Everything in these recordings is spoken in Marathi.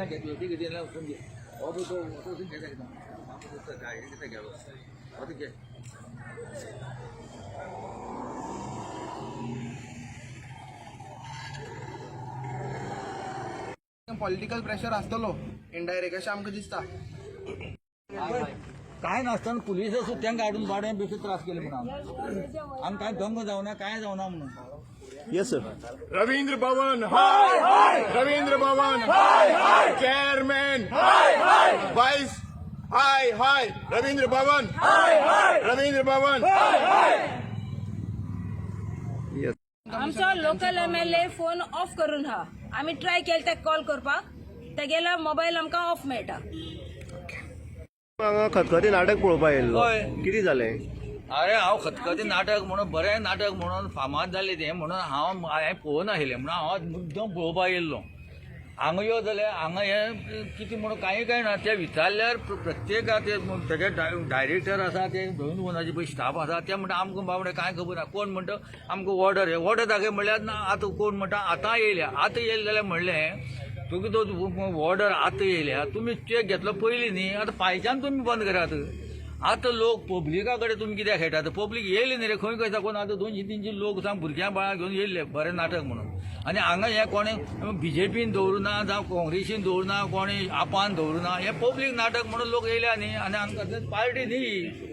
ना घेतलो ती कितें वचून घे हो पळय तो वचून घेता एकदम कितें घ्यालो हो ती घे पॉलिटिकल प्रेशर आसतलो इनडायरेक्ट अशें आमकां दिसता काय नासतना पुलीस सुट्ट्यांक काडून भाड्यान बेश्टे त्रास केले म्हणून आमकां काय दंग जावना काय जावना म्हणून यस सर रवींद्र भवन हाय हाय रवींद्र भवन हाय हाय चेयरमैन हाय हाय वाइस हाय हाय रवींद्र भवन हाय हाय रवींद्र भवन हाय हाय आमचो लोकल MLA फोन ऑफ करून हा आम्ही ट्राय केले ते कॉल करपाक तेगेलो मोबाईल आमकां ऑफ मेळटा हांगा खतखतें नाटक पळोवपाक येयल्लो कितें जालें अरे हांव खतखतें नाटक म्हणून बरें नाटक म्हणून फामाद जालें तें म्हणून हांवें पळोवन आशिल्लें म्हणून हांव मुद्दम पळोवपाक येयल्लो हांगा यो जाल्यार हांगा हें कितें म्हणून कांय ना तें विचारल्यार प्रत्येका तेगे डायरेक्टर आसा ते भवनाचे पळय स्टाफ आसा ते म्हणटा आमकां बाबडे कांय खबर ना कोण म्हणटा आमकां ऑर्डर हे ऑर्डर दाखय म्हणल्यार ना आतां कोण म्हणटा आतां येयल्या जाल्यार म्हणलें तुमी तो ऑर्डर आतां येयल्या तुमी चॅक घेतलो पयलीं न्ही आतां फायच्यान तुमी बंद करात आतां लोक पब्लिका कडेन तुमी कित्याक खेळटात पब्लीक येयले न्ही रे खंय खंय साकून आतां 200-300 लोक सांग भुरग्यां बाळां घेवन येयल्ले बरें नाटक म्हणून आनी हांगा हें कोणें BJPन दवरुना जावं काँग्रेसीन दवरुना कोणें आपान दवरुना हें पब्लीक नाटक म्हणून लोक येयल्या न्ही आनी हांगा पार्टी न्ही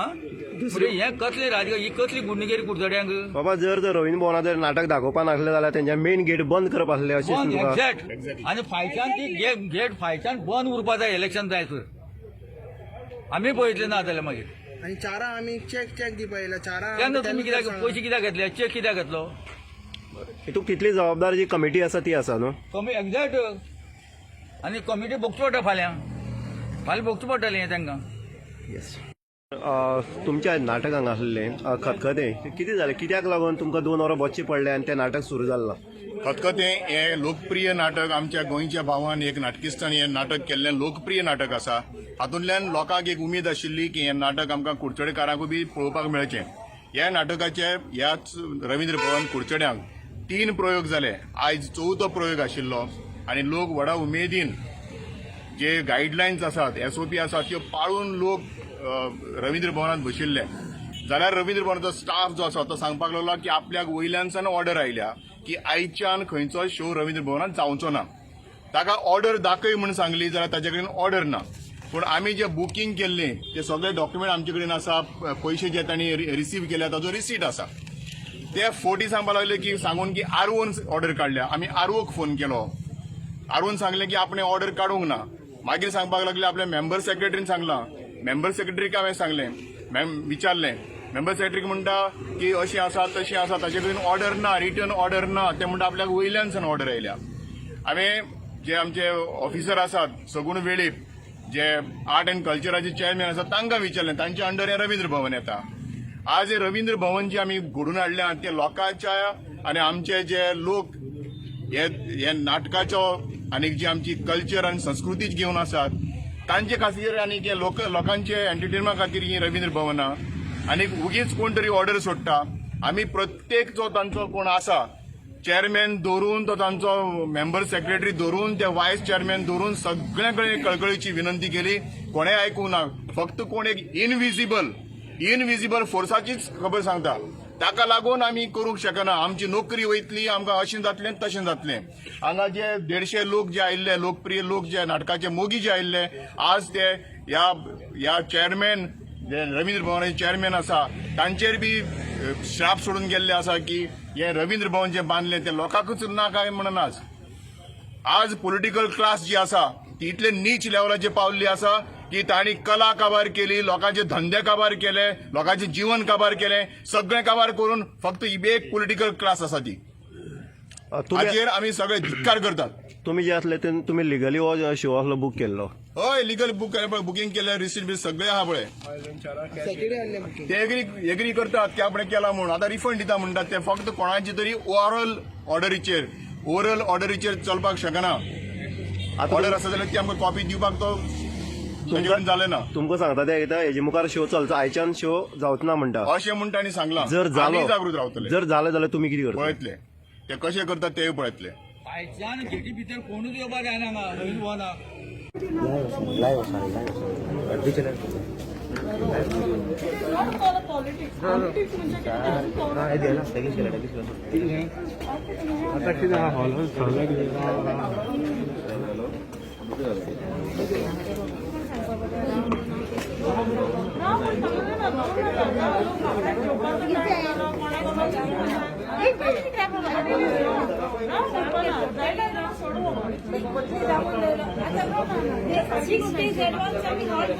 आं हें कसलें राजकारण ही कसली गुंडगिरी कुडचड्यांक बाबा जर रवींद्र भवनात जर नाटक दाखोवपा नासलें जाल्यार तेंच्या मेन गेट बंद करप आसलें अशें एक्झॅक्ट आनी फायच्यान ती गेट फायच्यान बंद उरपा जाय इलेक्शन जायसर आमी पळयतले ना जाल्यार मागीर आनी चारां आमी चॅक दिवपा येयला चारां तेन्ना तुमी कित्याक पयशे कित्याक घेतले चॅक कित्याक घेतलो हितूंक तितली जबाबदार जी कमिटी आसा ती आसा न्हू कमी एक्झॅक्ट आनी कमिटी भोगची पडटा फाल्यां भोगची पडटलें हें तांकां येस तुमच्या नाटक हांगा आसलें खतखतें कितें जालें कित्याक लागून तुमकां 2 वरां बसचें पडलें आनी तें नाटक सुरू जाल्लें खतखतें हें लोकप्रिय नाटक आमच्या गोंयच्या भावान एक नाटकिस्तान हें नाटक केल्लें लोकप्रिय नाटक आसा हातूंतल्यान लोकांक एक उमेद आशिल्ली की हें नाटक आमकां कुडचडेकारांकूय बी पळोवपाक मेळचें ह्या नाटकाचे ह्याच रवींद्र भवन कुडचड्यांक 3 प्रयोग जाले आयज 4थो प्रयोग आशिल्लो आनी लोक व्हडा उमेदीन जे गायडलायन्स आसात SOP आसात त्यो पाळून लोक रवींद्र भवनात बशिल्ले जाल्यार रवींद्र भवनाचो स्टाफ जो आसा तो सांगपाक लागलो की आपल्याक वयल्यानसान ऑर्डर आयल्या की आयच्यान खंयचो शो रवींद्र भवनात जावचो ना ताका ऑर्डर दाखय म्हणून सांगली जाल्यार ताचे कडेन ऑर्डर ना पूण आमी जे बुकींग केल्लें ते सगळे डॉक्युमेंट आमचे कडेन आसा पयशे जे तांणी रिसीव केल्या ताजो रिसीट आसा ते फोटी सांगपाक लागले की सांगून की आरओन ऑर्डर काडल्या आमी आरओक फोन केलो आरओन सांगलें की आपणें ऑर्डर काडूंक ना मागीर सांगपाक लागले आपल्या मेंबर सेक्रेटरीन सांगलां मेंबर सेक्रेटरीक हांवें सांगलें विचारलें मेंबर सेक्रेटरीक म्हणटा की अशें आसा तशें आसा ताचे कडेन ऑर्डर ना रिटर्न ऑर्डर ना ते म्हणटा आपल्याक वयल्यानसान ऑर्डर आयल्या हांवें जे आमचे ऑफिसर आसात सगूण वेळीप जे आर्ट एंड कल्चराचे चेअरमॅन आसात तांकां विचारलें तांच्या अंडर हें रवींद्र भवन येता आज हे रवींद्र भवन जे आमी घडोवन हाडल्या ते लोकांच्या आनी आमचे जे लोक हे नाटकाचो आनी जी आमची कल्चर आनी संस्कृती घेवन आसात तांचे खातीर आनी लोकांचे एंटरटेनमेंट खातीर ही रवींद्र भवनां आनी उगीच कोण तरी ऑर्डर सोडटा आमी प्रत्येक जो तांचो कोण आसा चेअरमॅन दवरून तो तांचो मेंबर सेक्रेटरी दवरून ते वायस चेअरमॅन दवरून सगळ्या कडेन कळकळीची विनंती केली कोणें आयकूंक ना फक्त कोण एक इनविजिबल फोर्साचीच खबर सांगता ताका लागून आमी करूंक शकना आमची नोकरी वयतली आमकां अशें जातलें तशें जातलें हांगा जे 150 लोक जे आयिल्ले लोकप्रिय लोक जे नाटकाचे मोगी जे आयिल्ले आज ते ह्या चेअरमॅन जे रवींद्र भवनाचे चेअरमॅन आसा तांचेर बी श्राप सोडून गेल्ले आसा की हे रवींद्र भवन जे बांदलें ते लोकांकूच ना काय म्हणून आज पॉलिटिकल क्लास जी आसा ती इतले नीच लेवलाचेर पावल्ली आसा की तांणी कला काबार केली लोकांचे धंदे काबार केले लोकांचे जीवन काबार केले सगळें काबार करून फक्त ही एक पॉलिटिकल क्लास आसा ती हाचेर आमी सगळे धिक्कार करतात तुमी जे आसले ते तुमी लिगली हो शो आसलो बूक केल्लो हय लिगल बुकींग केलें रिसीट बी सगळे आहा पळय ते एग्री करतात की आपण केला म्हणून आतां रिफंड दिता म्हणटात ते फक्त कोणाची तरी ओवरऑल ऑर्डरीचेर चलपाक शकना ऑर्डर आसा जाल्यार ती आमकां कॉपी दिवपाक तो जालें ना तुमकां सांगता ते हेजे मुखार शो चलचो आयच्यान शो जावचो ना म्हणटा अशें म्हणटा आनी सांगलां जर जागृत रावतले जालें जाल्यार तुमी कितें करता पळयतले ते कशें करतात ते पळयतले आयच्यान गेटी भितर कोणूच येवपा जायना हांगा खंयच वना Six days advance आम्ही हॉल्ट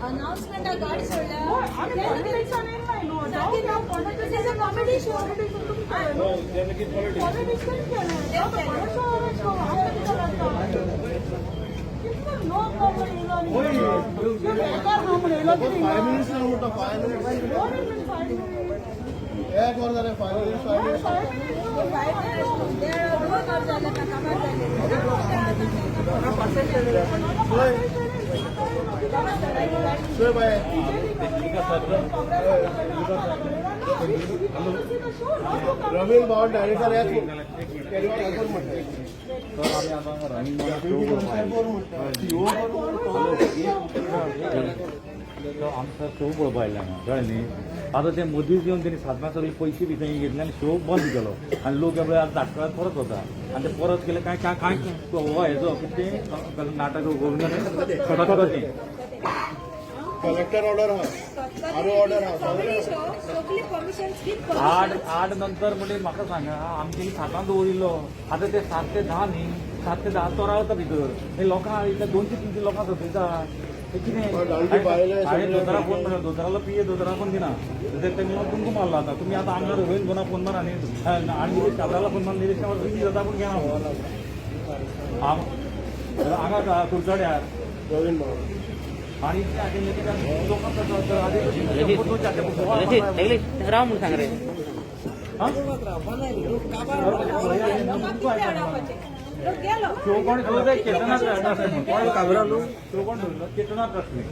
अनाउन्समेंट गाडी सोडल्या कॉमेडी शो रवीन भाव डायरेक्टर यात आमचा शो पळोवपायला कळ्ळें न्ही आतां ते मदींच येवन तेणी सातम्या सगळे पयशे बी थंय घेतले आनी शो बंद केलो आनी लोक एवढे आतां धाकटुळ्यात परत वता आनी ते परत केले काय काय काय हेजो कितें नाटक गोविंदान कलेक्टर ऑर्डर हा आरो ऑर्डर हा सगळी परमिशन आठ नंतर म्हणजे म्हाका सांगा आमचे 7 दवरिल्लो आतां ते 7 ते 10 न्ही 7 ते 10 तो रावता भितर हे लोकां इतल्या 200-300 लोकां सतयता हे कितें हांवें दोतोरा फोन मारलो दोतोरालो पिये दोतोरा फोन दिना तेणी तुमकां मारलो आतां तुमी आतां आमदार रोहित गोना फोन मारा न्ही आनी काबराला फोन मारला निरीक्षणावर रिलीज जाता पूण घेना हांगा कुरचड्यार रवीन भाव आणि राव म्हणून सांग रे शो कोण चेतना काबरालो शो कोण धरलो चेतना ट्रस्टने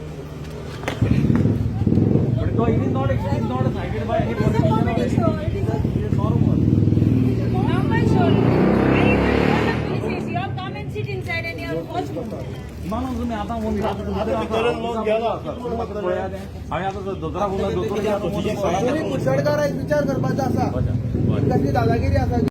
बट तो is not sided by any normal ना तुम्ही आता आणि आता दोतोरा बोलला दोतोर कुशळकाराक विचार करपाचो आसा कसली दादागिरी आसा